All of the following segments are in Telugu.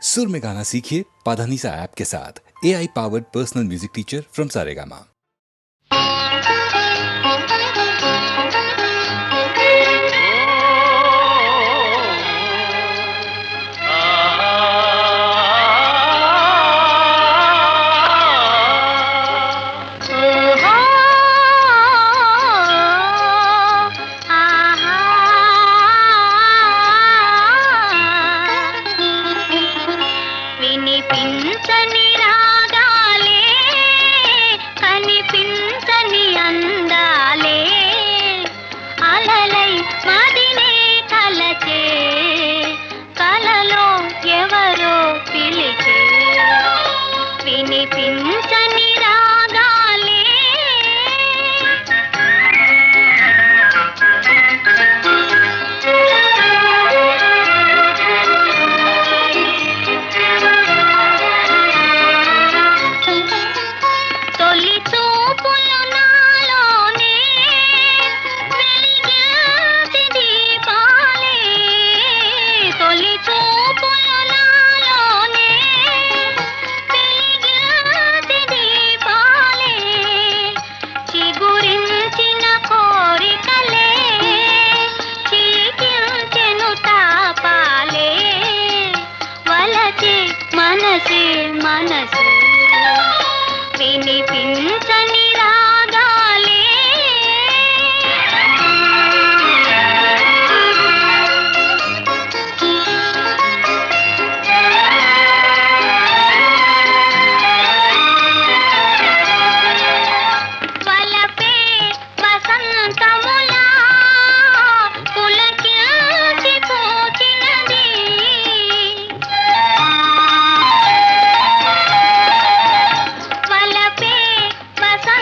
सुर में गाना सीखिए पाधानीसा ऐप के साथ। AI powered personal music teacher from Saregama. వినిపించని రాగాలే కనిపించని అందాలే అలలై మదినే కలచే కలలో ఎవరో పిలిచే వినిపించని రాగాలే తొలి చూపులు నాలోనే వెలిగించి దీపాలే తొలి చూపులు నాలోనే వెలిగించి దీపాలే చిగురించిన కోరికలే చిలికించెను తాపాలే వలచే మనసే మనసు వినిపించని రాగాలే వలపే వసంతములా పులకించి పూచినది వలపే వసంతములా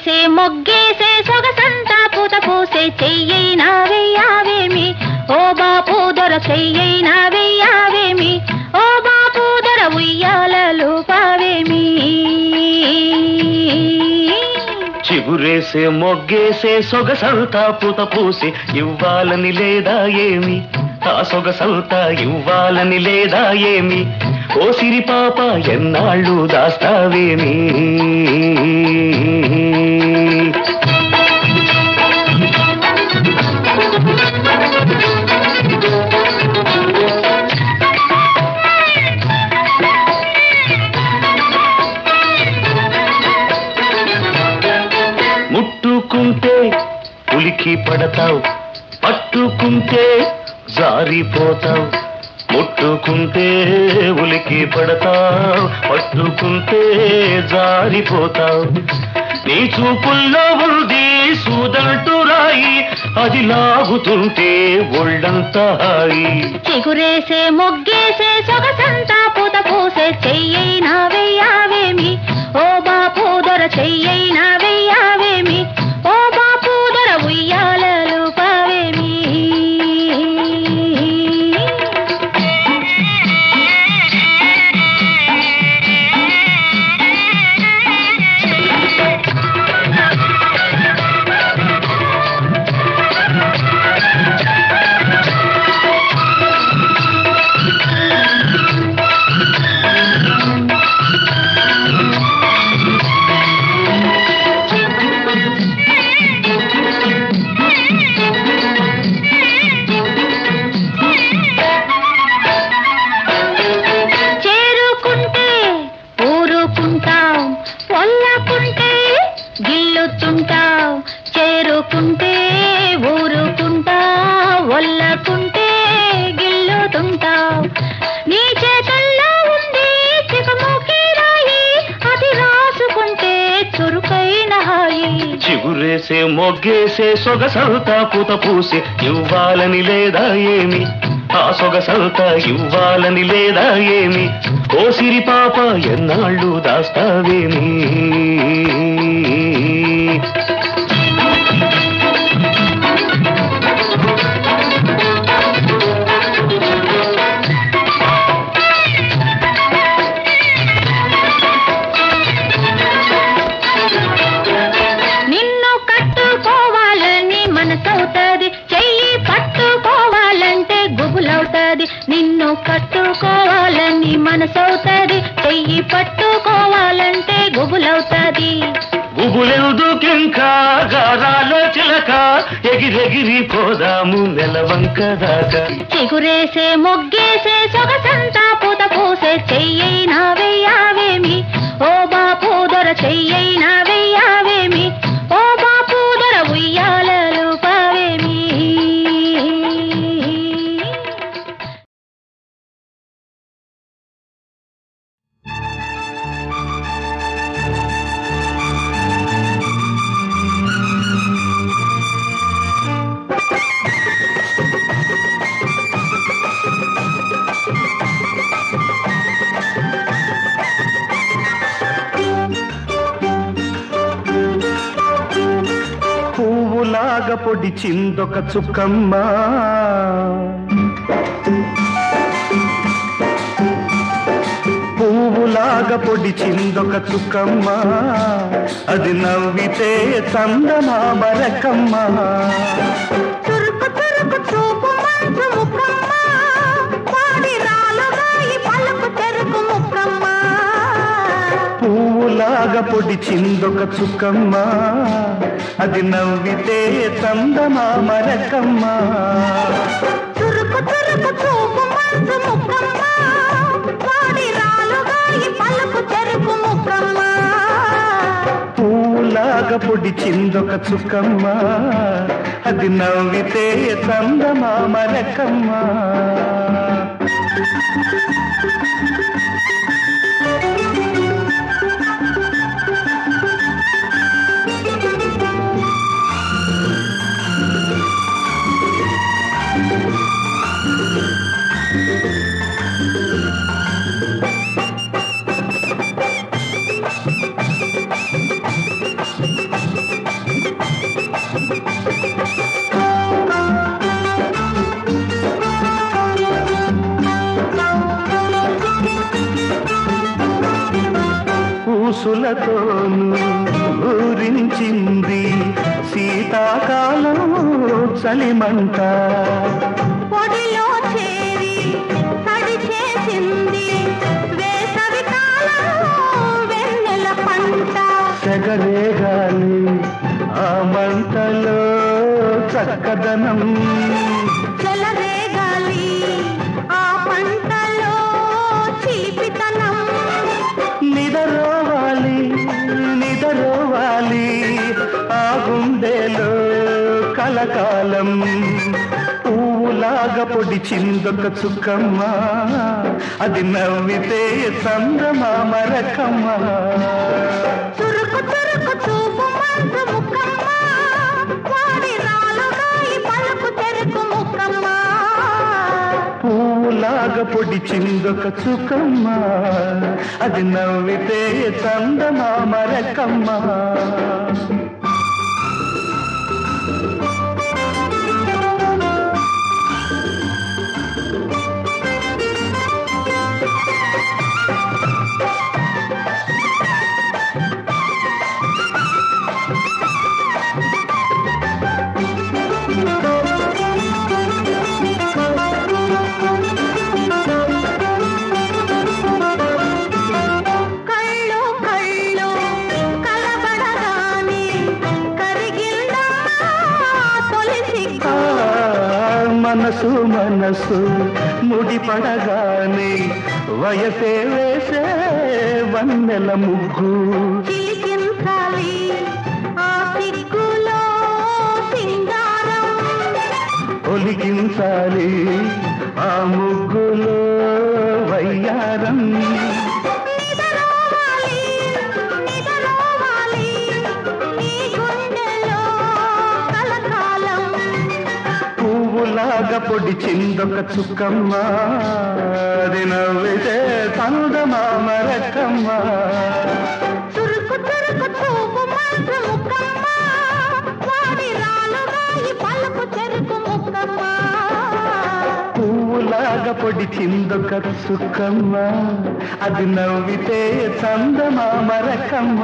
చిగురేసే మొగ్గేసే సొగసంతా పూత పూసే చెయ్యైనా వెయ్యావేమి ఓ బాపు దొర చెయ్యైనా వెయ్యావేమి ఓ బాపు దొర ఉయ్యాలలు పావేమి చిగురేసే మొగ్గేసే సొగసంతా పూత పూసి ఇవ్వాలని లేదా ఏమి ఆ సొగసంతా ఇవ్వాలని లేదా ఏమి ఓ సిరి పాప ఎన్నాళ్ళు దాస్తావేమి ముట్టుకుంటే ఉలికి పడతావు పట్టుకుంటే జారిపోతావు ముట్టుకుంటే ఉలికి పడతావు పట్టుకుంటే జారిపోతావు నీ చూపుల్లో ఉంది సూదంటూ రాయి అది లాగుతుంటే ఒళ్ళంతా హాయి చిగురేసే మొగ్గేసే సొగసంతా పూత పూసే చెయ్యైనా వెయ్యావేమి ఓ బాపు దొర చెయ్యైనా వెయ్యావేమి ఓ బాపు దొర ఉయ్యాలలు పావేమి చేరుకుంటే ఊరుకుంటాం పొల్లకుంటే గిల్లుతుంటాం చేరుకుంటే ఊరుకుంటాం ఒల్లకుంటే గిల్లుతుంటాం నీ చేతల్లో ఉంది చికముకి రాయి అది రాసుకుంటే చురుకైన హాయి చిగురేసే మొగ్గేసే సొగసంతా పూత పూసి ఇవ్వాలని లేదా ఏమి ఆ సొగసంతా ఇవ్వాలని లేదా ఏమి ఓ సిరి పాప ఎన్నాళ్ళు దాస్తావేమి నిన్ను కట్టుకోవాలని మనసవుతుంది చెయ్యి పట్టుకోవాలంటే గుబులవుతుంది నిన్ను కట్టుకోవాలని మనసవుతుంది చెయ్యి పట్టుకోవాలంటే గుబులవుతుంది గుబులెందుకింకా గారాలో చిలక ఎగిరెగిరి పోదాము నెలవంక దాకా చిగురేసే మొగ్గేసే సొగసంతా పూత పూసే చెయ్యైనా వెయ్యావేమి ఓ బాపు దొర చెయ్యైనా వెయ్యావేమి ఓ బాపు దొర ఉయ్యాలలు పావేమి పువ్వులాగా పొడిచిందొక చుక్కమ్మ పువ్వులాగా పొడిచిందొక చుక్కమ్మ అది నవ్వితే చందమామ రకమ్మ తురుకు తురుకు చూపు మంచు ముక్కమ్మ పాడి రాలుగాయి పలుకు తెరుకు ముక్కమ్మ పువ్వులాగా పొడిచిందొక చుక్కమ్మ అది నవ్వితే చందమామ రకమ్మ తురుకు తురుకు చూపు మంచు ముక్కమ్మ పాడి రాలుగాయి పలుకు తెరుకు ముక్కమ్మ పువ్వులాగా పొడిచిందొక చుక్కమ్మ అది నవ్వితే చందమామ రకమ్మ ఊసులతోను ఊరించింది శీతాకాలం చలిమంట. పొడిలో చేరి తడి చేసింది వేసవి కాలం వెన్నెల పంట. సెగరేగాలి ఆ మంటలో చక్కదనం. చెలరేగాలి ఆ పంటలో చిలిపితనం. నిదరోవాలి నిదరోవాలి ఆ గుండెలో కలకాలం. పువ్వులాగా పొడిచిందొక చుక్కమ్మ, అది నవ్వితే చందమామ రకమ్మ. చురుకు చురుకు చూపు మంచు ముక్కమ్మ, వాడి రాలుగా ఈ పలుకు తెరుకు ముక్కమ్మ. పువ్వులాగా పొడిచిందొక చుక్కమ్మ, అది నవ్వితే చందమామ రకమ్మ. కళ్ళు కళ్ళు కలబడగానే కరిగిందమ్మా తొలి సిగ్గు. మనసు మనసు ముడిపడగానే వయసే వేసే వన్నెల ముగ్గు. చిలికించాలి ఆ సిగ్గులో సింగారం. ఒలికించాలి ఆ ముగ్గులో వయ్యారం. నిదరోవాలి నిదరోవాలి నీ గుండెలో కలకాలం. పువ్వులాగా పొడిచిందొక చుక్కమ్మ, అది నవ్వితే చందమామ రకమ్మ. చురుకు చురుకు చూపు మంచు ముక్కమ్మ, వాడి రాలుగా ఈ పలుకు చెరుకు ముక్కమ్మ. పువ్వులాగా పొడిచిందొక చుక్కమ్మ, అది నవ్వితే చందమామ రకమ్మ.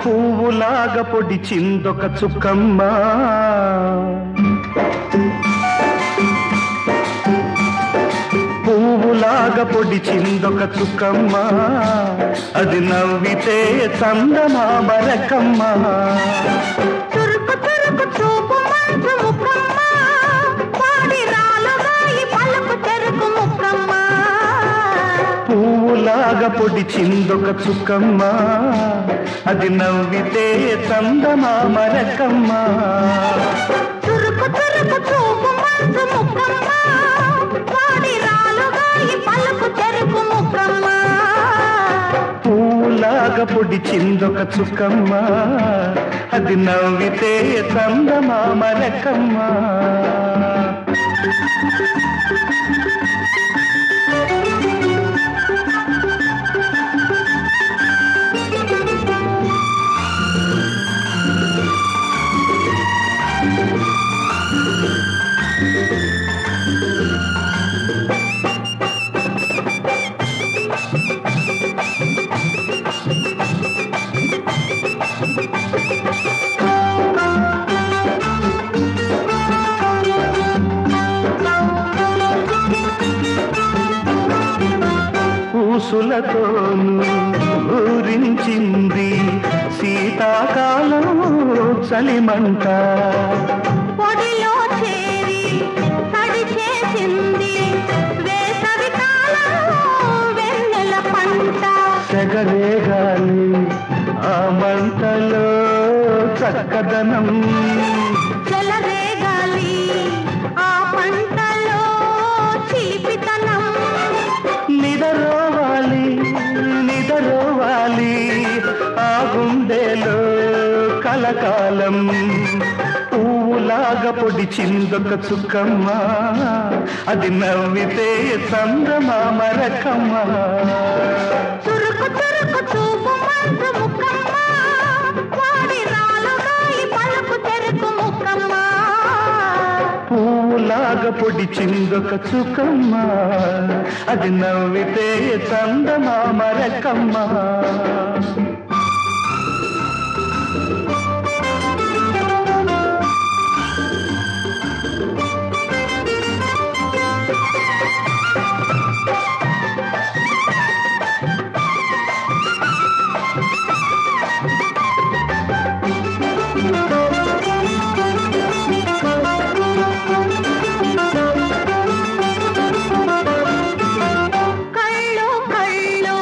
పువ్వులాగా పొడిచిందొక చుక్కమ్మ, పువ్వులాగా పొడిచిందొక చుక్కమ్మ, అది నవ్వితే చందమామ రకమ్మ. చురుకు చురుకు చూపు మంచు ముక్కమ్మ, వాడి రాలుగా ఈ పలుకు చెరుకు ముక్కమ్మ. పువ్వులాగా పొడిచిందొక చుక్కమ్మ, అది నవ్వితే చందమామ రకమ్మ. చురుకు చురుకు చూపు మంచు ముక్కమ్మ, వాడి రాలుగా ఈ పలుకు చెరుకు ముక్కమ్మ. పువ్వులాగా పొడిచిందొక చుక్కమ్మ, అది నవ్వితే చందమామ రకమ్మ. ఊసులతోను ఊరించింది శీతాకాలం చలిమంట. పొడిలో చేరి తడి చేసింది వేసవి కాలం వెన్నెల పంట. సెగరేగాలి ఆ మంటలో చక్కదనం. చెలరేగాలి ఆ పంటలో చిలిపితనం. నిదరోవాలి నిదరోవాలి ఆ గుండెలో కలకాలం పువ్వులాగా పొడిచిందొక చుక్కమ్మ అది నవ్వితే చందమామ రకమ్మ చురుకు చురుకు చూపు మంచు ముక్కమ్మ వాడి రాలుగాయి పలుకు తెరుకు ముక్కమ్మ పువ్వులాగా పొడిచిందొక చుక్కమ్మ అది నవ్వితే చందమామ రకమ్మ కళ్ళు కళ్ళు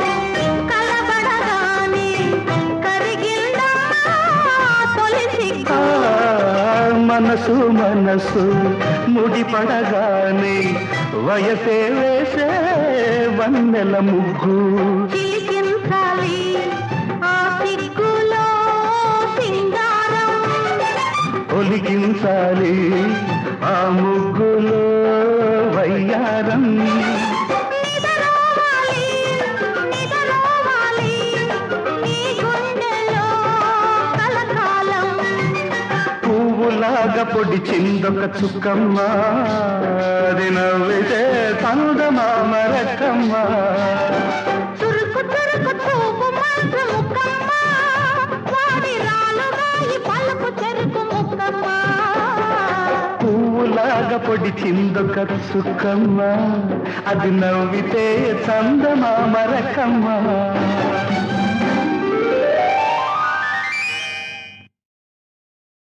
కలబడగానే కరిగిందా తొలి సిగ్గు మనసు మనసు ముడిపడగానే వయసే వేసే వన్నెల ముగ్గు చిలికించాలి ఆ సిగ్గులో సింగారం ఒలికించాలి ఆ ముగ్గులో వయ్యారం నిదరోవాలి నిదరోవాలి నీ గుండెలో కలకాలం పువ్వులాగా పొడిచిందొక చుక్కమ్మ అది నవ్వితే చందమామ రకమ్మ చురుకు చురుకు చూపు మంచు ముక్కమ్మ వాడి రాలుగాయి పలుకు చెరుకు ముక్కమ్మ పువ్వులాగా పొడిచిందొక చుక్కమ్మ అది నవ్వితే చందమామ రకమ్మ